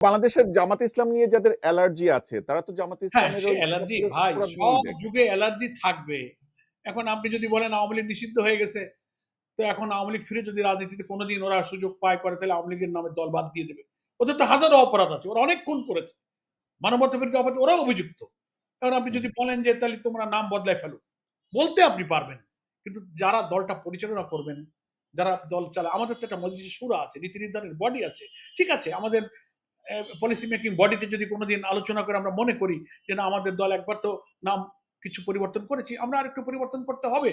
বাংলাদেশের জামাত ইসলাম নিয়ে যাদের অ্যালার্জি আছে তারা তো জামাত হ্যাঁ, ইসলামের সে ওই অ্যালার্জি ভাই অপরাধগুলোই সব দেখে। যুগে অ্যালার্জি থাকবে। এখন আপনি যদি বলেন আওয়ামী লীগ নিষিদ্ধ হয়ে গেছে, তো এখন আওয়ামী লীগ ফিরে যদি রাজনীতিতে কোনোদিন ওরা সুযোগ পায় করে তাহলে আওয়ামী লীগের নামে দল বাদ দিয়ে দেবে। ওদের তো হাজারো অপরাধ আছে, ওরা অনেক খুন করেছে, মানবতা বিরোধী অপরাধ, ওরাও অভিযুক্ত। কারণ আপনি যদি বলেন যে তাহলে তোমরা নাম বদলায় ফেলো, বলতে আপনি পারবেন, কিন্তু যারা দলটা পরিচালনা করবেন, যারা দল চালায়, আমাদের তো একটা মজলিসে শুরা আছে, নীতি নির্ধারণের বডি আছে, ঠিক আছে, আমাদের পলিসি মেকিং বডিতে যদি কোনোদিন আলোচনা করে আমরা মনে করি যে না আমাদের দল একবার তো নাম কিছু পরিবর্তন করেছি, আমরা আরেকটু পরিবর্তন করতে হবে,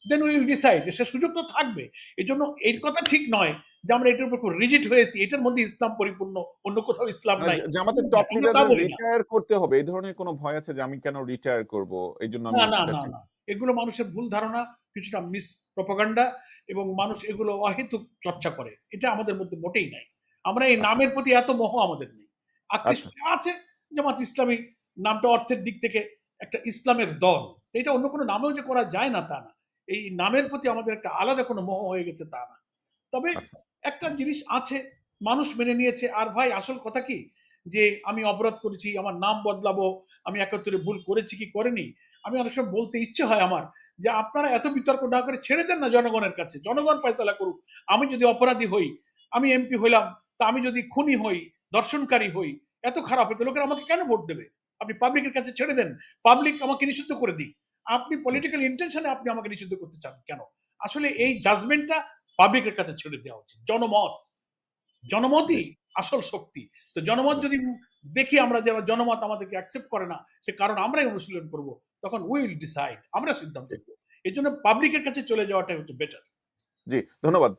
দেন উইল ডিসাইড, সে সুযোগ তো থাকবে। এই জন্য এই কথা ঠিক নয় যে আমরা এটার উপর খুব রিজিড হয়েছি, এটার মধ্যে ইসলাম পরিপূর্ণ, অন্য কোথাও ইসলাম মানে নাই, জামাতের টপ আমরা তা লিডারদের বলি না। রিটায়ার করতে হবে এই ধরনের কোনো ভয় আছে যে আমি কেন রিটায়ার করব এইজন্য না আমি না এটা না চাই। না, এগুলো মানুষের ভুল ধারণা, কিছুটা মিস প্রপাগান্ডা, এবং আচ্ছা মানুষ এগুলো অহেতুক চর্চা করে, এটা আমাদের মধ্যে মোটেই নাই। আমরা এই আচ্ছা নামের প্রতি এত মোহ আমাদের নেই। আকৃষ্ট আচ্ছা আছে, জামাত ইসলামী নামটা অর্থের দিক থেকে একটা ইসলামের দল, এটা অন্য কোনো নামেও যে করা যায় না তা না, এই নামের প্রতি আমাদের একটা আলাদা কোনো মোহ হয়ে গেছে তা না। তবে আচ্ছা একটা জিনিস আছে, মানুষ মেনে নিয়েছে। আর ভাই আসল কথা কি, যে আমি অপরাধ করেছি, আমার নাম বদলাবো, আমি একাত্তরে ভুল করেছি কি করিনি, আমি অনেক সময় বলতে ইচ্ছে হয় আমার, যে আপনারা এত বিতর্ক না করে ছেড়ে দেন না জনগণের কাছে, জনগণ ফয়সালা করুক। আমি যদি অপরাধী হই, আমি এমপি হইলাম, তা আমি যদি খুনি হই, দর্শনকারী হই, এত খারাপ হতো, লোকেরা আমাকে কেন ভোট দেবে? আপনি পাবলিকের কাছে ছেড়ে দেন, পাবলিক আমাকে নিষিদ্ধ করে দিই। আপনি পলিটিক্যাল ইন্টেনশনে আপনি আমাকে নিষিদ্ধ করতে চান কেন? আসলে এই জাজমেন্টটা পাবলিকের কাছে ছেড়ে দেওয়া উচিত। জনমত, জি জনমতই আসল শক্তি। তো জনমত জি যদি দেখি আমরা যে জনমত আমাদেরকে অ্যাকসেপ্ট করে না, সে কারণ আমরাই অনুশীলন করব, তখন উইল ডিসাইড, আমরা সিদ্ধান্ত জি নেব। এই জন্য পাবলিকের কাছে চলে যাওয়াটাই হচ্ছে বেটার। জি ধন্যবাদ।